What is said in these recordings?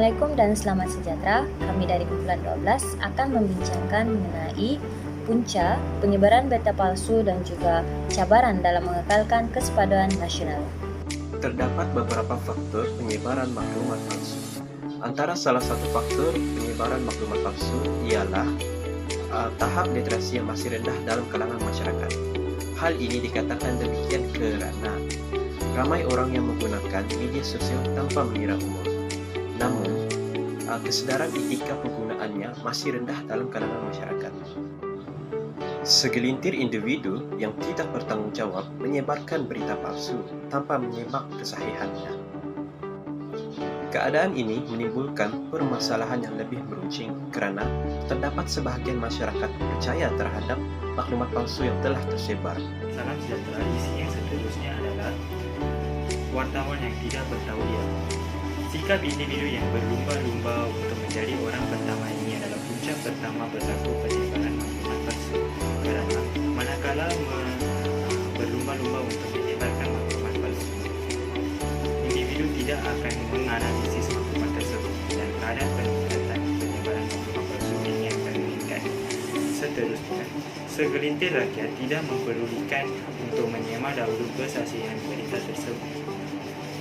Assalamualaikum dan selamat sejahtera. Kami dari kumpulan 12 akan membincangkan mengenai punca penyebaran berita palsu dan juga cabaran dalam mengekalkan kesepakatan nasional. Terdapat beberapa faktor penyebaran maklumat palsu. Antara salah satu faktor penyebaran maklumat palsu ialah tahap literasi yang masih rendah dalam kalangan masyarakat. Hal ini dikatakan demikian kerana ramai orang yang menggunakan media sosial tanpa mengira umur. Namun, kesedaran etika penggunaannya masih rendah dalam kalangan masyarakat. Segelintir individu yang tidak bertanggungjawab menyebarkan berita palsu tanpa menyimak kesahihannya. Keadaan ini menimbulkan permasalahan yang lebih meruncing kerana terdapat sebahagian masyarakat percaya terhadap maklumat palsu yang telah tersebar. Salam sejahtera. Isi yang seterusnya adalah wartawan yang tidak bertauliah. Sikap individu yang berlumba-lumba untuk menjadi orang pertama ini adalah punca pertama berlaku penyebaran maklumat palsu. Kerana manakala berlumba-lumba untuk menyebarkan maklumat palsu, individu tidak akan menganalisis maklumat tersebut dan kadar peningkatan penyebaran maklumat palsu ini akan meningkat. Seterusnya, segelintir rakyat tidak memperlukan untuk menyemak dahulu kesaksian berita tersebut.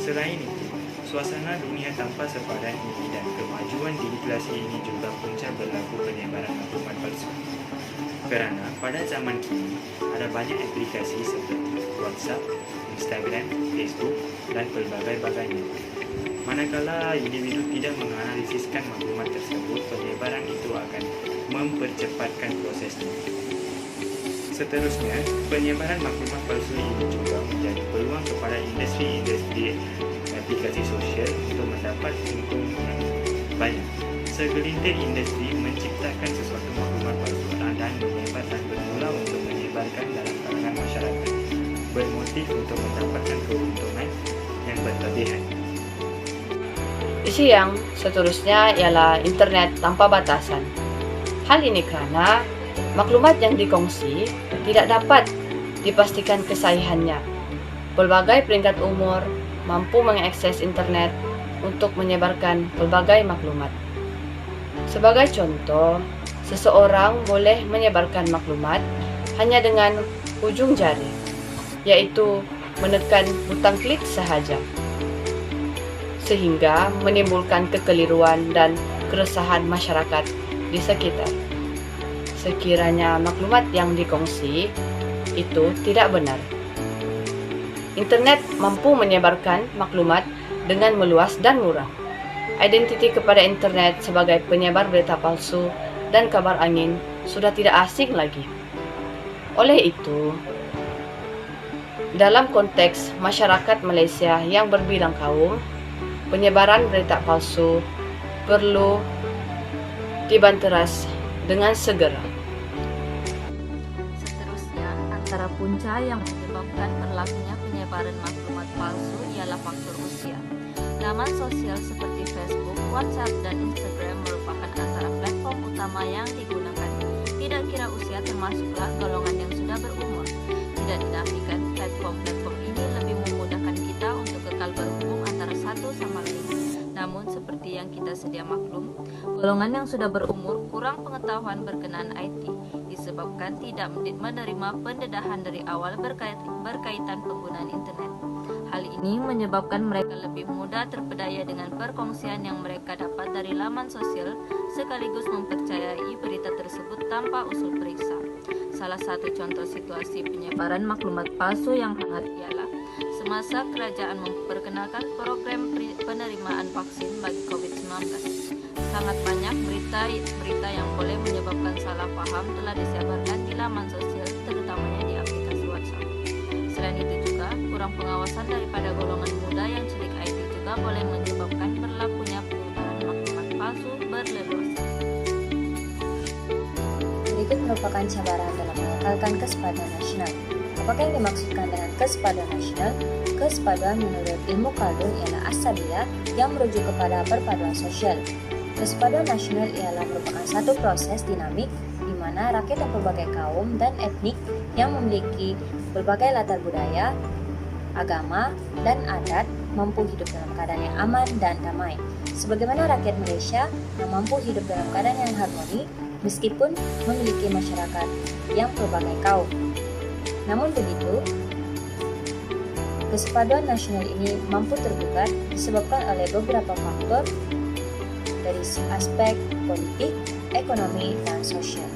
Selain itu, suasana dunia tanpa sepadan ini dan kemajuan digitalisasi ini juga punca berlaku penyebaran maklumat palsu. Kerana pada zaman kini, ada banyak aplikasi seperti WhatsApp, Instagram, Facebook, dan pelbagai-bagainya. Manakala individu tidak menganalisiskan maklumat tersebut, penyebaran itu akan mempercepatkan prosesnya. Seterusnya, penyebaran maklumat palsu ini juga menjadi peluang kepada industri-industri aplikasi sosial untuk mendapat untung yang banyak. Segelintir industri menciptakan sesuatu maklumat palsu dan menyebar dan bermula untuk menyebarkan dalam kalangan masyarakat bermotif untuk mendapatkan keuntungan yang berlebihan. Isi yang seterusnya ialah internet tanpa batasan. Hal ini kerana maklumat yang dikongsi tidak dapat dipastikan kesahihannya. Pelbagai peringkat umur mampu mengakses internet untuk menyebarkan pelbagai maklumat. Sebagai contoh, seseorang boleh menyebarkan maklumat hanya dengan ujung jari, iaitu menekan butang klik sahaja, sehingga menimbulkan kekeliruan dan keresahan masyarakat di sekitar. Sekiranya maklumat yang dikongsi itu tidak benar. Internet mampu menyebarkan maklumat dengan meluas dan murah. Identiti kepada internet sebagai penyebar berita palsu dan kabar angin sudah tidak asing lagi. Oleh itu, dalam konteks masyarakat Malaysia yang berbilang kaum, penyebaran berita palsu perlu dibanteras dengan segera. Seterusnya, antara punca yang menyebabkan berlakunya penyebaran maklumat palsu ialah faktor usia. Laman sosial seperti Facebook, WhatsApp, dan Instagram merupakan antara platform utama yang digunakan. Tidak kira usia termasuklah golongan yang sudah berumur. Tidak dinafikan platform-platform ini lebih memudahkan kita untuk kekal berhubung antara satu sama lain. Namun seperti yang kita sedia maklum, golongan yang sudah berumur kurang pengetahuan berkenaan IT disebabkan tidak menerima pendedahan dari awal berkaitan penggunaan internet. Hal ini menyebabkan mereka lebih mudah terpedaya dengan perkongsian yang mereka dapat dari laman sosial sekaligus mempercayai berita tersebut tanpa usul periksa. Salah satu contoh situasi penyebaran maklumat palsu yang hangat ialah semasa kerajaan memperkenalkan program penerimaan vaksin bagi COVID-19. Sangat banyak berita yang boleh menyebabkan salah faham telah disebarkan di laman sosial, terutamanya di aplikasi WhatsApp. Selain itu juga, kurang pengawasan daripada golongan muda yang celik IT juga boleh menyebabkan berlakunya penyebaran maklumat palsu berleluasa. Berikut merupakan cabaran dalam mengekalkan kesepakatan nasional. Apakah yang dimaksudkan dengan kesepakatan nasional? Kesepakatan menurut ilmu kalung ialah asabiyah yang merujuk kepada perpaduan sosial. Kesepakatan nasional ialah merupakan satu proses dinamik di mana rakyat dan berbagai kaum dan etnik yang memiliki berbagai latar budaya, agama, dan adat mampu hidup dalam keadaan yang aman dan damai, sebagaimana rakyat Malaysia yang mampu hidup dalam keadaan yang harmoni meskipun memiliki masyarakat yang berbagai kaum. Namun begitu, kesepaduan nasional ini mampu tergugat disebabkan oleh beberapa faktor dari aspek politik, ekonomi, dan sosial.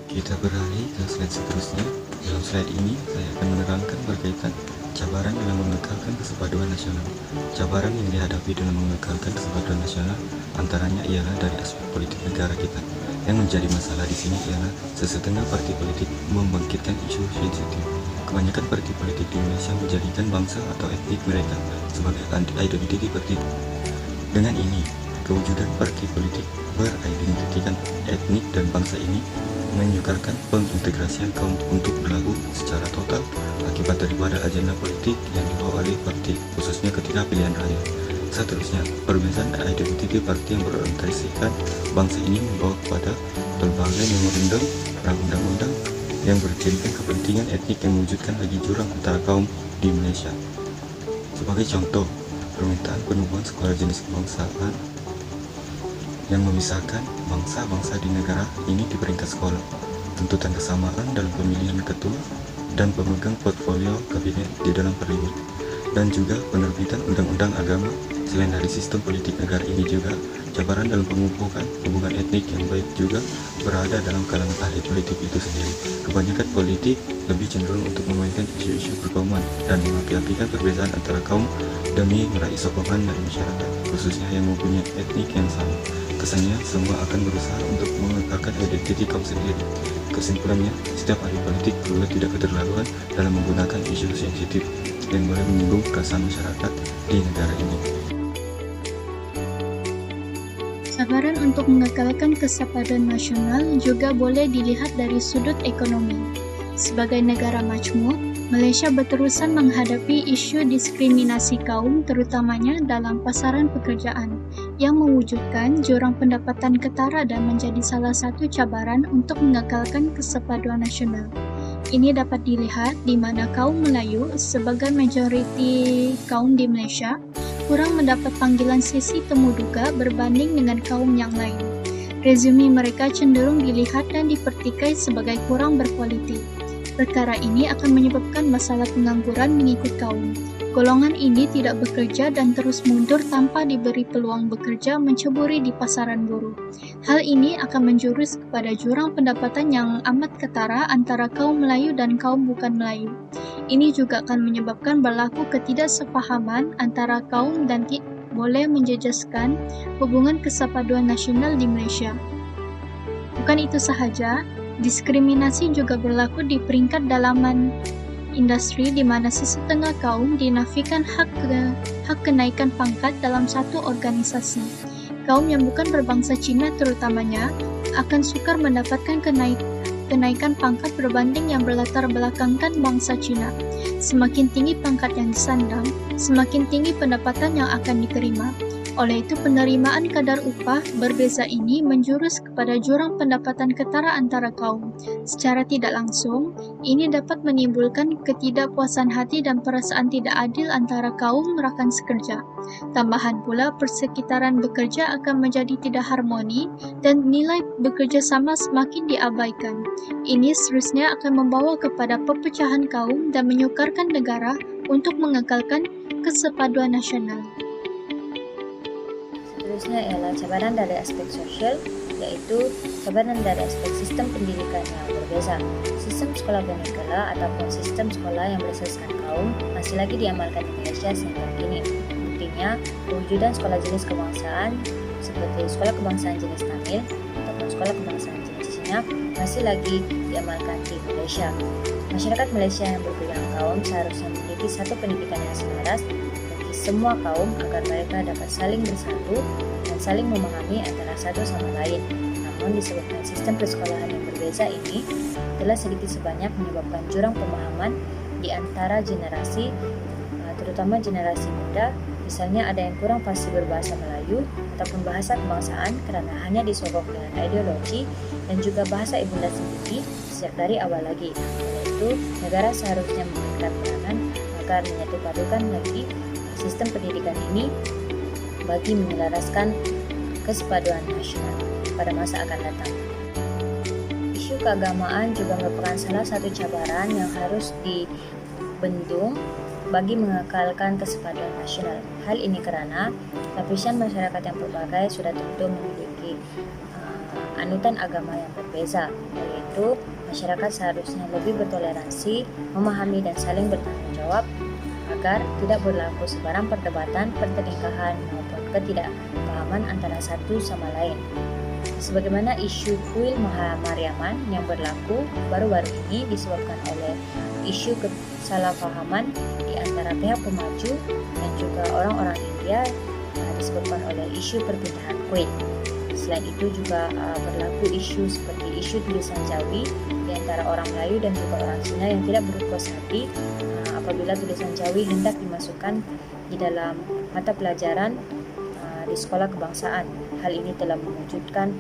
Kita beralih ke slide seterusnya. Dalam slide ini, saya akan menerangkan berkaitan cabaran dalam mengekalkan kesepaduan nasional. Cabaran yang dihadapi dalam mengekalkan kesepaduan nasional antaranya ialah dari aspek politik negara kita. Yang menjadi masalah di sini ialah sesetengah parti politik membangkitkan isu sensitif. Kebanyakan parti politik di Indonesia menjadikan bangsa atau etnik mereka sebagai identiti politik. Dengan ini, kewujudan parti politik beridentikan etnik dan bangsa ini menyukarkan pengintegrasian kaum untuk berlaku secara total akibat daripada agenda politik yang dibawa oleh parti, khususnya ketika pilihan raya. Seterusnya, perbedaan identiti parti yang berorientasikan bangsa ini membawa kepada berbagai memorandum undang-undang yang berjadikan kepentingan etnik yang mewujudkan lagi jurang antara kaum di Malaysia. Sebagai contoh, permintaan penubuhan sekolah jenis kebangsaan yang memisahkan bangsa-bangsa di negara ini di peringkat sekolah, tuntutan kesamaan dalam pemilihan ketua dan pemegang portfolio kabinet di dalam parlimen, dan juga penerbitan undang-undang agama. Selain dari sistem politik negara ini juga, cabaran dalam pengukuhan hubungan etnik yang baik juga berada dalam kalangan ahli politik itu sendiri. Kebanyakan politik lebih cenderung untuk memainkan isu-isu perkauman dan mengapi-apikan perbedaan antara kaum demi meraih sokongan dari masyarakat, khususnya yang mempunyai etnik yang sama. Kesannya semua akan berusaha untuk mengekalkan identiti kaum sendiri. Kesimpulannya, setiap ahli politik perlu tidak keterlaluan dalam menggunakan isu sensitif yang boleh menyinggung perasaan masyarakat di negara ini. Cabaran untuk mengekalkan kesepaduan nasional juga boleh dilihat dari sudut ekonomi. Sebagai negara majmuk, Malaysia berterusan menghadapi isu diskriminasi kaum terutamanya dalam pasaran pekerjaan yang mewujudkan jurang pendapatan ketara dan menjadi salah satu cabaran untuk mengekalkan kesepaduan nasional. Ini dapat dilihat di mana kaum Melayu sebagai majoriti kaum di Malaysia kurang mendapat panggilan sesi temu duga berbanding dengan kaum yang lain. Resume mereka cenderung dilihat dan dipertikai sebagai kurang berkualiti. Perkara ini akan menyebabkan masalah pengangguran mengikut kaum. Golongan ini tidak bekerja dan terus mundur tanpa diberi peluang bekerja menceburi di pasaran buruh. Hal ini akan menjurus kepada jurang pendapatan yang amat ketara antara kaum Melayu dan kaum bukan Melayu. Ini juga akan menyebabkan berlaku ketidaksepahaman antara kaum dan boleh menjejaskan hubungan kesepaduan nasional di Malaysia. Bukan itu sahaja, diskriminasi juga berlaku di peringkat dalaman industri di mana sesetengah kaum dinafikan hak kenaikan pangkat dalam satu organisasi. Kaum yang bukan berbangsa Cina terutamanya akan sukar mendapatkan kenaikan pangkat berbanding yang berlatar belakangkan bangsa Cina. Semakin tinggi pangkat yang disandang, semakin tinggi pendapatan yang akan diterima. Oleh itu, penerimaan kadar upah berbeza ini menjurus kepada jurang pendapatan ketara antara kaum. Secara tidak langsung, ini dapat menimbulkan ketidakpuasan hati dan perasaan tidak adil antara kaum rakan sekerja. Tambahan pula, persekitaran bekerja akan menjadi tidak harmoni dan nilai bekerja sama semakin diabaikan. Ini seterusnya akan membawa kepada perpecahan kaum dan menyukarkan negara untuk mengekalkan kesepaduan nasional. Seterusnya ialah cabaran dari aspek sosial, yaitu cabaran dari aspek sistem pendidikan yang berbeza. Sistem sekolah vernacular ataupun sistem sekolah yang berasaskan kaum masih lagi diamalkan di Malaysia sehingga kini. Buktinya, kewujudan sekolah jenis kebangsaan seperti sekolah kebangsaan jenis Tamil ataupun sekolah kebangsaan jenis Cina masih lagi diamalkan di Malaysia. Masyarakat Malaysia yang berpilihan kaum seharusnya memiliki satu pendidikan yang selaras bagi semua kaum agar mereka dapat saling bersatu dan saling memahami antara satu sama lain. Namun disebabkan sistem persekolahan yang berbeza ini telah sedikit sebanyak menyebabkan jurang pemahaman di antara generasi, terutama generasi muda. Misalnya ada yang kurang fasih berbahasa Melayu ataupun bahasa kebangsaan kerana hanya disogok dengan ideologi dan juga bahasa ibunda sendiri sejak dari awal lagi. Oleh itu, negara seharusnya memberikan peranan agar menyatupadukan lagi sistem pendidikan ini bagi menyelaraskan kesepaduan nasional pada masa akan datang. Isu keagamaan juga merupakan salah satu cabaran yang harus dibendung bagi mengekalkan kesepaduan nasional. Hal ini karena lapisan masyarakat yang berbagai sudah tentu memiliki anutan agama yang berbeza. Oleh itu, masyarakat seharusnya lebih bertoleransi, memahami dan saling bertanggung jawab agar tidak berlaku sebarang perdebatan, pertelingkahan maupun ketidakpahaman antara satu sama lain. Sebagaimana isu kuil Mahamariaman yang berlaku baru-baru ini disebabkan oleh isu kesalahpahaman di antara pihak pemaju dan juga orang-orang India disebabkan oleh isu perpindahan kuil. Selain itu juga berlaku isu seperti isu tulisan Jawi di antara orang Melayu dan juga orang Cina yang tidak berpuas hati apabila tulisan Jawi hendak dimasukkan di dalam mata pelajaran di sekolah kebangsaan. Hal ini telah mewujudkan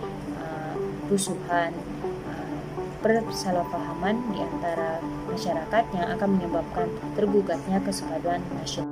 rusuhan, persalahpahaman di antara masyarakat yang akan menyebabkan tergugatnya kesepaduan nasional.